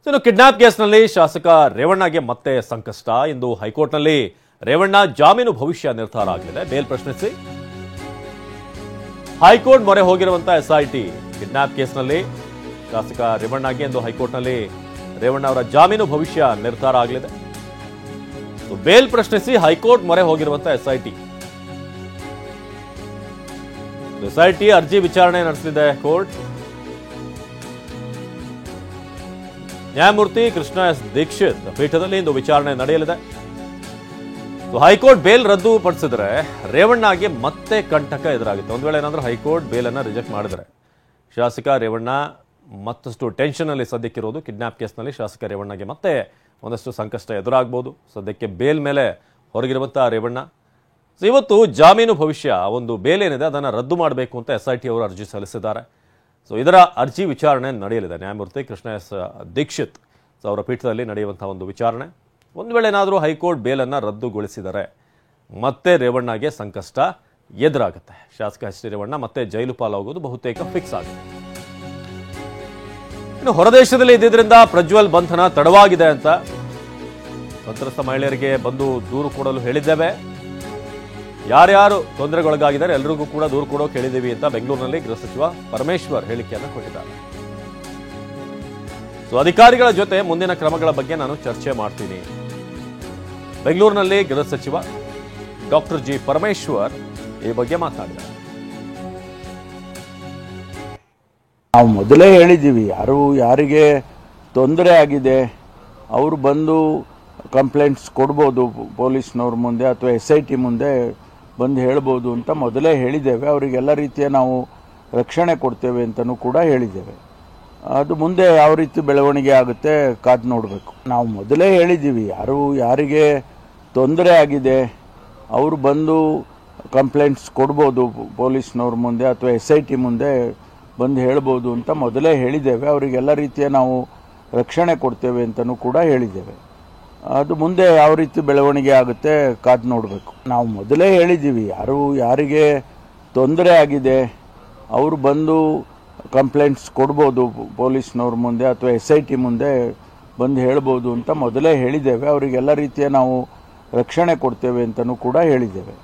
ಇನ್ನು ಕಿಡ್ನಾಪ್ ಕೇಸ್ನಲ್ಲಿ ಶಾಸಕ ರೇವಣ್ಣಗೆ ಮತ್ತೆ ಸಂಕಷ್ಟ. ಇಂದು ಹೈಕೋರ್ಟ್ನಲ್ಲಿ ರೇವಣ್ಣ ಜಾಮೀನು ಭವಿಷ್ಯ ನಿರ್ಧಾರ ಆಗಲಿದೆ. ಬೇಲ್ ಪ್ರಶ್ನಿಸಿ ಹೈಕೋರ್ಟ್ ಮೊರೆ ಹೋಗಿರುವಂತಹ ಎಸ್ಐಟಿ ಕಿಡ್ನಾಪ್ ಕೇಸ್ನಲ್ಲಿ ಶಾಸಕ ರೇವಣ್ಣಗೆ ಇಂದು ಹೈಕೋರ್ಟ್ನಲ್ಲಿ ರೇವಣ್ಣ ಅವರ ಜಾಮೀನು ಭವಿಷ್ಯ ನಿರ್ಧಾರ ಆಗಲಿದೆ. ಬೇಲ್ ಪ್ರಶ್ನಿಸಿ ಹೈಕೋರ್ಟ್ ಮೊರೆ ಹೋಗಿರುವಂತಹ ಎಸ್ಐಟಿ ಅರ್ಜಿ ವಿಚಾರಣೆ ನಡೆಸಲಿದೆ ಕೋರ್ಟ್. ನ್ಯಾಯಮೂರ್ತಿ ಕೃಷ್ಣ ಎಸ್ ದೀಕ್ಷಿತ್ ಪೀಠದಲ್ಲಿ ಇಂದು ವಿಚಾರಣೆ ನಡೆಯಲಿದೆ. ಹೈಕೋರ್ಟ್ ಬೇಲ್ ರದ್ದುಪಡಿಸಿದ್ರೆ ರೇವಣ್ಣಗೆ ಮತ್ತೆ ಕಂಟಕ ಎದುರಾಗುತ್ತೆ. ಒಂದು ವೇಳೆ ಏನಾದರೂ ಹೈಕೋರ್ಟ್ ಬೇಲನ್ನು ರಿಜೆಕ್ಟ್ ಮಾಡಿದ್ರೆ ಶಾಸಕ ರೇವಣ್ಣ ಮತ್ತಷ್ಟು ಟೆನ್ಷನ್ ಅಲ್ಲಿ ಸದ್ಯಕ್ಕಿರೋದು. ಕಿಡ್ನಾಪ್ ಕೇಸ್ನಲ್ಲಿ ಶಾಸಕ ರೇವಣ್ಣಗೆ ಮತ್ತೆ ಒಂದಷ್ಟು ಸಂಕಷ್ಟ ಎದುರಾಗಬಹುದು. ಸದ್ಯಕ್ಕೆ ಬೇಲ್ ಮೇಲೆ ಹೊರಗಿರುವಂತಹ ರೇವಣ್ಣ ಇವತ್ತು ಜಾಮೀನು ಭವಿಷ್ಯ ಒಂದು ಬೇಲ್ ಏನಿದೆ ಅದನ್ನು ರದ್ದು ಮಾಡಬೇಕು ಅಂತ ಎಸ್ಐಟಿ ಅವರು ಅರ್ಜಿ ಸಲ್ಲಿಸಿದ್ದಾರೆ. ಇದರ ಅರ್ಜಿ ವಿಚಾರಣೆ ನಡೆಯಲಿದೆ. ನ್ಯಾಯಮೂರ್ತಿ ಕೃಷ್ಣ ಎಸ್ ದೀಕ್ಷಿತ್ ಅವರ ಪೀಠದಲ್ಲಿ ನಡೆಯುವಂತಹ ಒಂದು ವಿಚಾರಣೆ. ಒಂದು ವೇಳೆ ಏನಾದರೂ ಹೈಕೋರ್ಟ್ ಬೇಲನ್ನು ರದ್ದುಗೊಳಿಸಿದರೆ ಮತ್ತೆ ರೇವಣ್ಣಗೆ ಸಂಕಷ್ಟ ಎದುರಾಗುತ್ತೆ. ಶಾಸಕ ಎಚ್ ಡಿ ರೇವಣ್ಣ ಮತ್ತೆ ಜೈಲು ಪಾಲಾಗೋದು ಬಹುತೇಕ ಫಿಕ್ಸ್ ಆಗಿದೆ. ಇನ್ನು ಹೊರದೇಶದಲ್ಲಿ ಇದ್ದಿದ್ದರಿಂದ ಪ್ರಜ್ವಲ್ ಬಂಧನ ತಡವಾಗಿದೆ ಅಂತ ಸಂತ್ರಸ್ತ ಮಹಿಳೆಯರಿಗೆ ಬಂದು ದೂರು ಕೊಡಲು ಹೇಳಿದ್ದೇವೆ. ಯಾರ್ಯಾರು ತೊಂದರೆಗೊಳಗಾಗಿದ್ದಾರೆ ಎಲ್ರಿಗೂ ಕೂಡ ದೂರು ಕೊಡೋಕೆ ಹೇಳಿದ್ದೀವಿ ಅಂತ ಬೆಂಗಳೂರಿನಲ್ಲಿ ಗೃಹ ಸಚಿವ ಪರಮೇಶ್ವರ್ ಹೇಳಿಕೆಯನ್ನು ಕೊಟ್ಟಿದ್ದಾರೆ. ಅಧಿಕಾರಿಗಳ ಜೊತೆ ಮುಂದಿನ ಕ್ರಮಗಳ ಬಗ್ಗೆ ನಾನು ಚರ್ಚೆ ಮಾಡ್ತೀನಿ. ಬೆಂಗಳೂರಿನಲ್ಲಿ ಗೃಹ ಸಚಿವ ಡಾಕ್ಟರ್ ಜಿ ಪರಮೇಶ್ವರ್ ಈ ಬಗ್ಗೆ ಮಾತನಾಡಿದ್ದಾರೆ. ನಾವು ಮೊದಲೇ ಹೇಳಿದ್ದೀವಿ, ಯಾರಿಗೆ ತೊಂದರೆ ಆಗಿದೆ ಅವರು ಬಂದು ಕಂಪ್ಲೇಂಟ್ಸ್ ಕೊಡ್ಬೋದು ಪೊಲೀಸ್ನವ್ರ ಮುಂದೆ ಅಥವಾ ಎಸ್ಐಟಿ ಮುಂದೆ ಬಂದು ಹೇಳ್ಬೋದು ಅಂತ ಮೊದಲೇ ಹೇಳಿದ್ದೇವೆ. ಅವರಿಗೆಲ್ಲ ರೀತಿಯ ನಾವು ರಕ್ಷಣೆ ಕೊಡ್ತೇವೆ ಅಂತಲೂ ಕೂಡ ಹೇಳಿದ್ದೇವೆ. ಅದು ಮುಂದೆ ಯಾವ ರೀತಿ ಬೆಳವಣಿಗೆ ಆಗುತ್ತೆ ಕಾದು ನೋಡಬೇಕು. ನಾವು ಮೊದಲೇ ಹೇಳಿದ್ದೀವಿ, ಯಾರಿಗೆ ತೊಂದರೆ ಆಗಿದೆ ಅವರು ಬಂದು ಕಂಪ್ಲೇಂಟ್ಸ್ ಕೊಡ್ಬೋದು ಪೊಲೀಸ್ನವ್ರ ಮುಂದೆ ಅಥವಾ ಎಸ್ಐಟಿ ಮುಂದೆ ಬಂದು ಹೇಳ್ಬೋದು ಅಂತ ಮೊದಲೇ ಹೇಳಿದ್ದೇವೆ. ಅವರಿಗೆಲ್ಲ ರೀತಿಯ ನಾವು ರಕ್ಷಣೆ ಕೊಡ್ತೇವೆ ಅಂತಲೂ ಕೂಡ ಹೇಳಿದ್ದೇವೆ. ಅದು ಮುಂದೆ ಯಾವ ರೀತಿ ಬೆಳವಣಿಗೆ ಆಗುತ್ತೆ ಕಾದು ನೋಡಬೇಕು. ನಾವು ಮೊದಲೇ ಹೇಳಿದ್ದೀವಿ, ಯಾರಿಗೆ ತೊಂದರೆ ಆಗಿದೆ ಅವರು ಬಂದು ಕಂಪ್ಲೇಂಟ್ಸ್ ಕೊಡ್ಬೋದು ಪೊಲೀಸ್ನವ್ರ ಮುಂದೆ ಅಥವಾ ಎಸ್ಐಟಿ ಮುಂದೆ ಬಂದು ಹೇಳ್ಬೋದು ಅಂತ ಮೊದಲೇ ಹೇಳಿದ್ದೇವೆ. ಅವರಿಗೆಲ್ಲ ರೀತಿಯ ನಾವು ರಕ್ಷಣೆ ಕೊಡ್ತೇವೆ ಅಂತಲೂ ಕೂಡ ಹೇಳಿದ್ದೇವೆ.